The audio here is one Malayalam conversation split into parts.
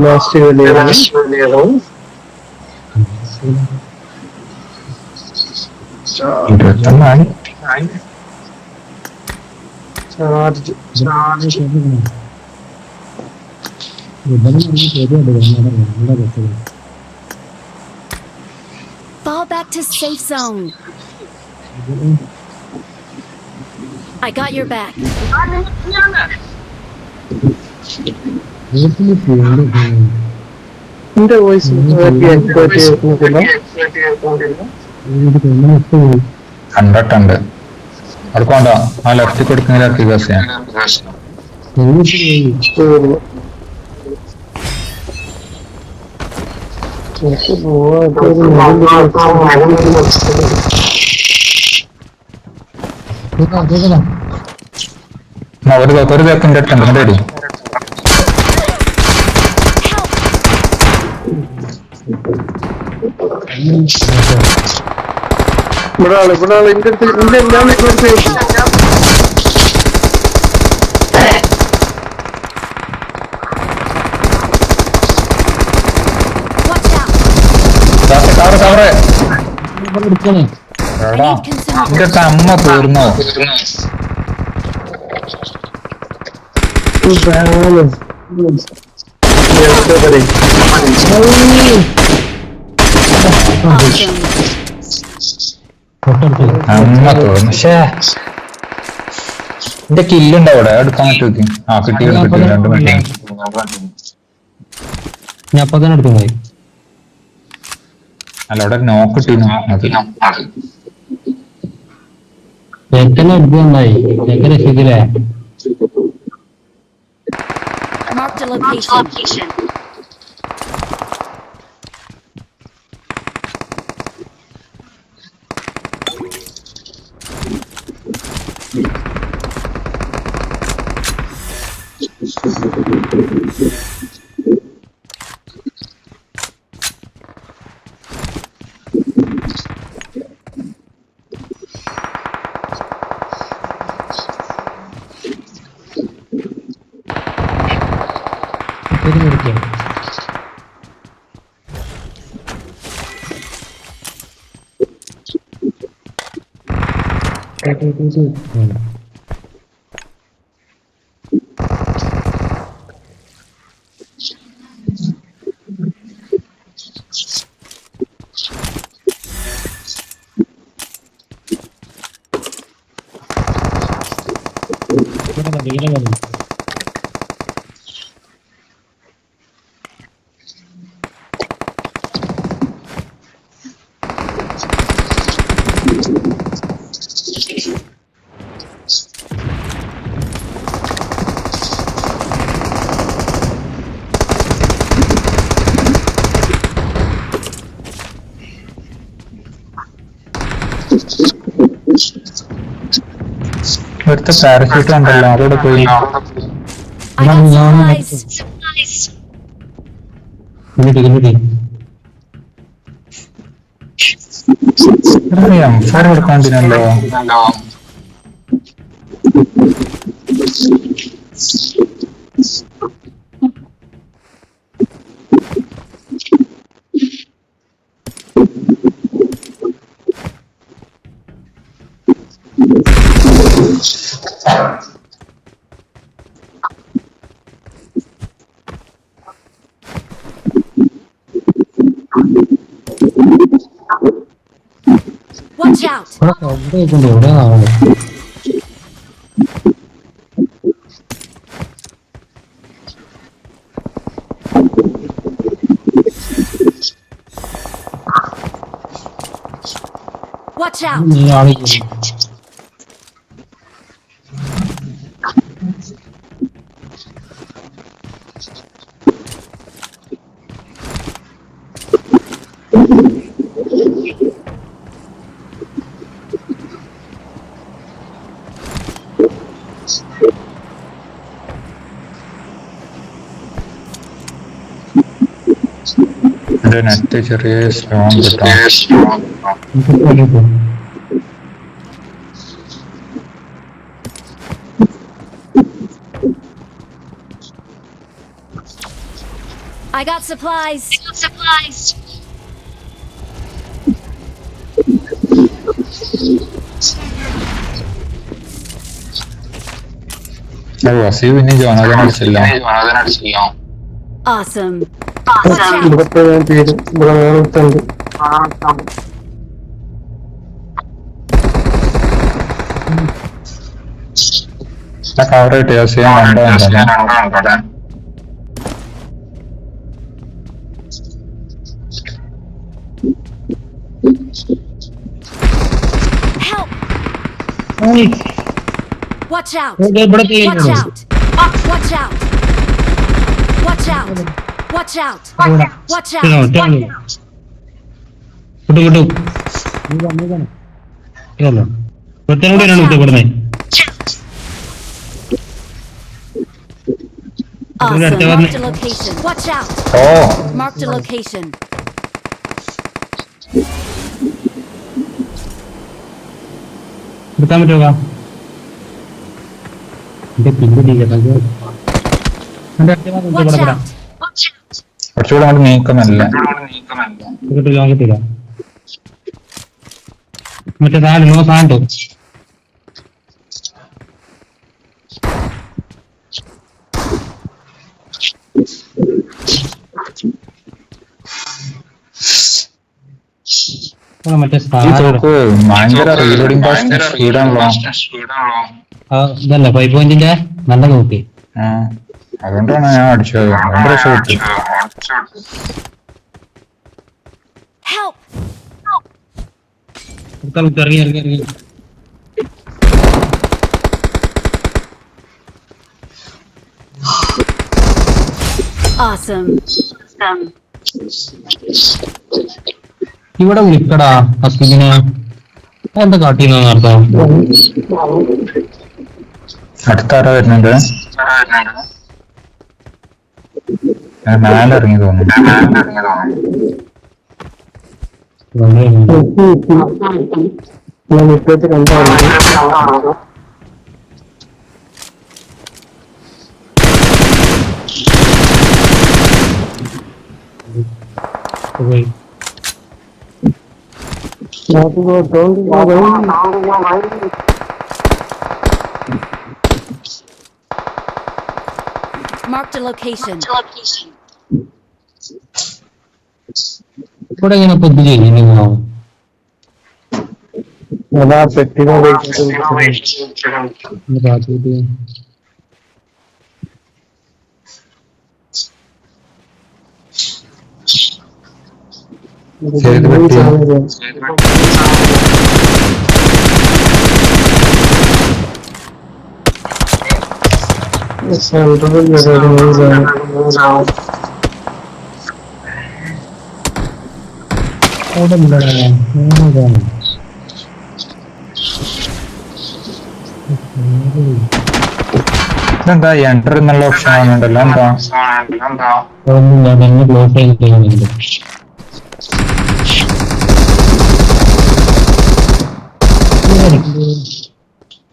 Last Fall back to safe zone. I got your back. എന്റെ വോയിസ് കണ്ടിട്ടുണ്ട്. അവിടെ കൊണ്ടോ ആ ലെഫ്റ്റ് കൊടുക്കുന്നതിലേക്ക് ബസ് ചെയ്യാൻ ഒരു തേക്കിന്റെ അടുത്തുണ്ട് റെഡി. ഇവിടെ ആള് എന്റെ അടുത്ത് ഞാൻ എന്റെ അമ്മ തീർന്നോ? അമ്മ തോന്നുന്നു. പക്ഷേ എന്റെ കില്ലുണ്ട് അവിടെ എടുക്കാൻ പറ്റും. ആ കിട്ടി 2 മിനിറ്റ് ഞാൻ അപ്പൊ തന്നെ എടുത്തു പോയി. അല്ല അവിടെ നോക്കിട്ടിരുന്നു. ചെക്കനെ എടുത്തുണ്ടായി. ചെക്കനെ ശരിയില്ലേ? Marked a location. ഇവിടുത്തെ പാരഷൂട്ട് ഉണ്ടല്ലോ അതോടെ പോയി. M4 കൊടുക്കാണ്ടിനല്ലോ. Watch out. Watch out. Net ചെറിയ സ്ട്രോങ് കിട്ടാം. I got supplies. വസീബ് ഇനി ജോനാഥൻ അടിച്ചില്ല. Awesome. ഇവിടെ പോയി ഞാൻ തീരും. ഇവിടെ വേറൊരുത്തുണ്ട്. കവർ കിട്ടിയ ചെയ്യാൻ രണ്ടോ Help! Watch out! ഇവിടെ Watch തീരുന്നു. out! Watch out! Watch out! Watch out! Watch out! വിട്ടു വിട്ടു. ഒരുത്തനോട് ഇവിടുന്ന്. Awesome. Marked a Marked a location. Watch out! Oh Marked a location. എടുക്കാൻ പറ്റുമോ? എന്റെ പിന്നിൽ Watch out! കുറച്ചുകൂടെ അങ്ങോട്ട് നീക്കുന്നല്ല. കിട്ടില്ല. മറ്റേ സാധനം സാധനം മറ്റേ ഈ തോക്ക് ഭയങ്കര റീലോഡിംഗ് കോസ്റ്റ് സ്പീഡാണല്ലോ. ഇതല്ല 5 പോയിന്റിന്റെ നല്ല നോക്കി. അതുകൊണ്ടാണ് ഞാൻ അടിച്ചത്. ഭയങ്കര ഷോട്ട്. Help! ഇറങ്ങി. Awesome. ഇവിടെ വിളിക്കടാ ഹസ്ബിനെ. എന്താ കാട്ടിന്ന് അർത്ഥം? അടുത്താരാ വരുന്നുണ്ട്? മേലിറങ്ങി തോന്നുന്നു. ഞാൻ ഇപ്പോഴത്തെ കണ്ടാണ്. പോയി. Marked a location. ഇവിടെ ഇങ്ങനെ പൊതു ചെയ്യുന്നു. അതാ പെട്ടിനെ ചെയ്ത് പറ്റിയ ഇതെന്താ എൻറ്റർ എന്നുള്ള ഓപ്ഷൻ ആണുണ്ടല്ലോ. എന്താ ക്ലോസ് ചെയ്യുന്നുണ്ട്.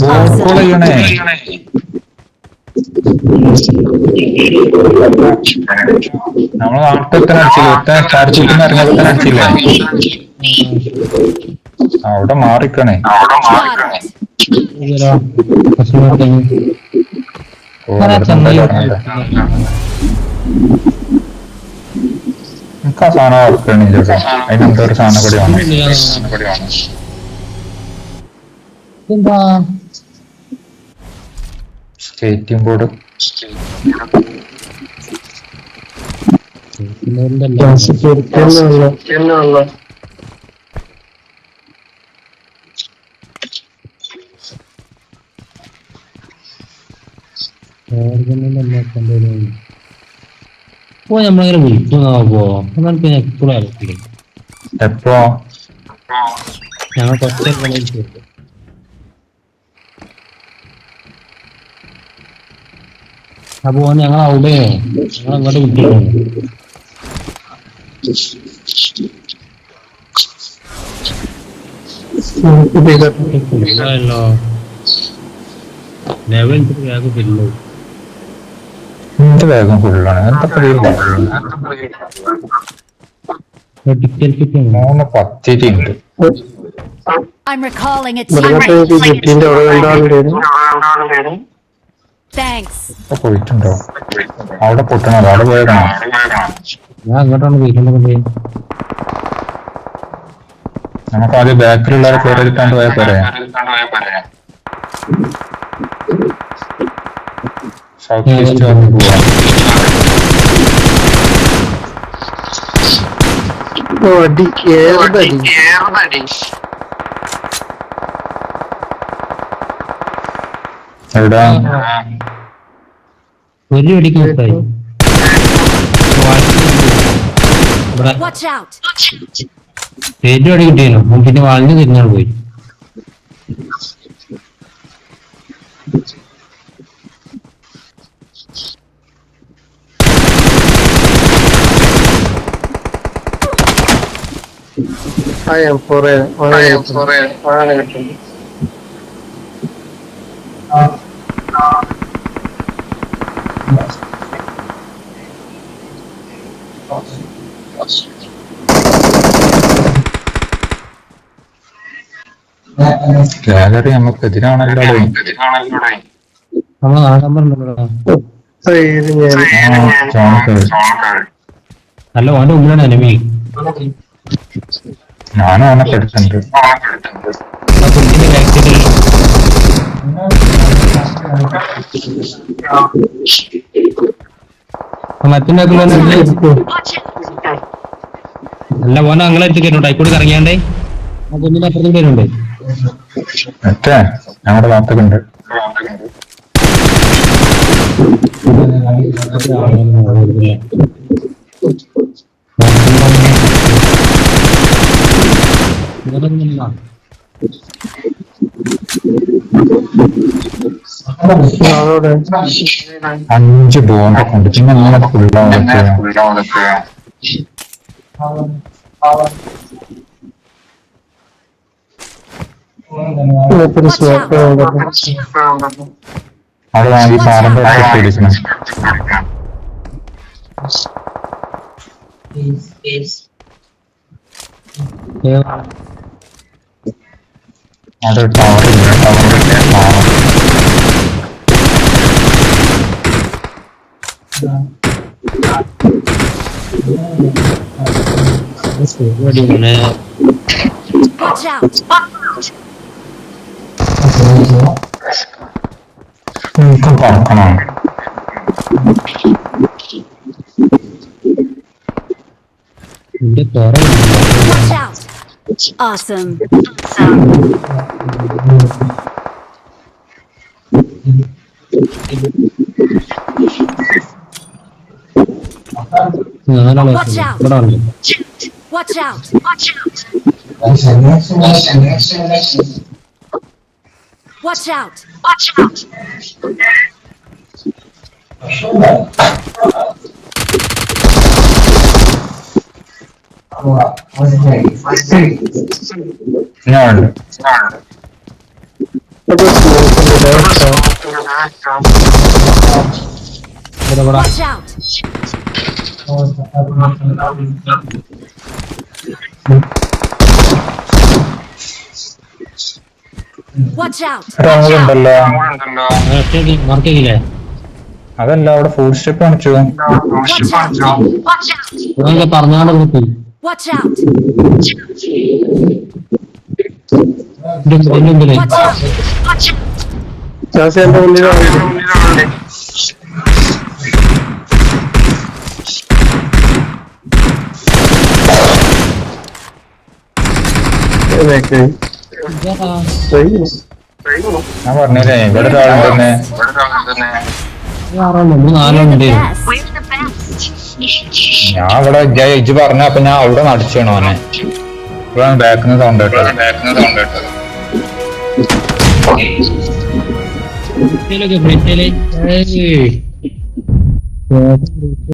ബോൾ ചെയ്യണേ. നമ്മള് നാട്ടിൽ അടിച്ചില്ലേ? ചാർജിൽ ഇറങ്ങിയപ്പോ അടിച്ചില്ലേ? അവിടെ മാറിക്കണേ. എനിക്ക് ആ സാധനം ഓർക്കണില്ല. അതിനെന്തോ ഒരു സാധനം കൂടി വേണം. എന്താ സ്കേറ്റിംഗ് ബോർഡ്. ഓ നമ്മളിങ്ങനെ വിളിക്കുന്നാവോ? അതെനിക്ക് എപ്പോഴും അറിയില്ല. എപ്പോ ഞങ്ങൾ കുറച്ച് അപ്പൊ ഞങ്ങൾ അവിടെ ഞങ്ങൾ അങ്ങോട്ട് വിട്ടിരുന്നു. ലെവൽ പിള്ളു എന്റെ വേഗം ഫുള്ളാണ്. എന്താ പേര് മൂന്ന് പത്തിട്ടുണ്ട്. I'm recalling a മൃഗത്തെ teammate. ജെറ്റിന്റെ അവിടെ രണ്ടാളുണ്ടായിരുന്നു. Thanks. ഇപ്പൊ പോയിട്ടുണ്ടോ? അവിടെ പൊട്ടണോ? അവിടെ പോയതാണോ? ഞാൻ അങ്ങോട്ടാണ് പോയിട്ടുണ്ടെങ്കിൽ നമുക്ക് ആദ്യം ബാക്കിലുള്ളവരെ കയറിയിട്ടാണ്ട് പോയാൽ പോരെ? സൗത്ത് ഈസ്റ്റ് വന്ന് പോവാം. അടി ഏറടി. എവിടാ? ഒരു വെടിക്ക് മിസ്സായി. Watch out. ഏറ്റവും അടി കിട്ടിയാലോ പിന്നെ വാളിന് തിരിഞ്ഞാണ് പോയി. I am for it. Gallery നമുക്ക് എതിരാണല്ലോ. നമ്മളെ നാടമ്പറുണ്ടല്ലോ. അല്ല ഓന്റെ മുമ്പിലാണ് എനിമി. ഞാനും അവനെ പെടുത്തുന്നുണ്ട്. മറ്റേ അല്ല ഓനെ അങ്ങനെ എത്തിക്കലുണ്ട്. ആയിക്കോട്ട് കറങ്ങിയാണ്ടേ ആ കുഞ്ഞിന്റെ അപ്പുറത്തേക്ക് വരുന്നുണ്ട്. മറ്റേ ഞങ്ങളുടെ ഭാഗത്തൊക്കെ അഞ്ച് ബോണ്ടൊക്കെ ഉണ്ട്. പിന്നെ അങ്ങനെ ഫുള്ളാവതൊക്കെ അവിടെ വാങ്ങി പാറമ്പോ പിടിക്കണം. അവിടെ ടവറില്ല. ടവറിന്റെ Watch out. എനിക്കും പറക്കണം. Watch out. Awesome. Watch out. Watch out. Watch out. ഞാനുണ്ട്. Watch out. Watch out. ഉണ്ടല്ലോ. മാർക്കില്ലേ അതല്ല അവിടെ ഫുഡ് സ്റ്റെപ്പ് കാണിച്ചു. Watch out. പറഞ്ഞാണ്ട് നോക്കി. Watch out. Watch out. എന്റെ മുന്നിലാണ്. ഞാൻ പറഞ്ഞില്ലേ ഇവിടെ ഒരാളുണ്ടെന്ന്. നാലുണ്ട്. ഞാൻ ഇവിടെ ഇജ്ജ് പറഞ്ഞ അപ്പൊ ഞാൻ അവിടെ നടിച്ചാണ് അവനെ. ഇപ്പോഴാണ് ബാക്കിന്ന് സൗണ്ട് കേട്ടത്. ബ്രിട്ടനിലേക്ക്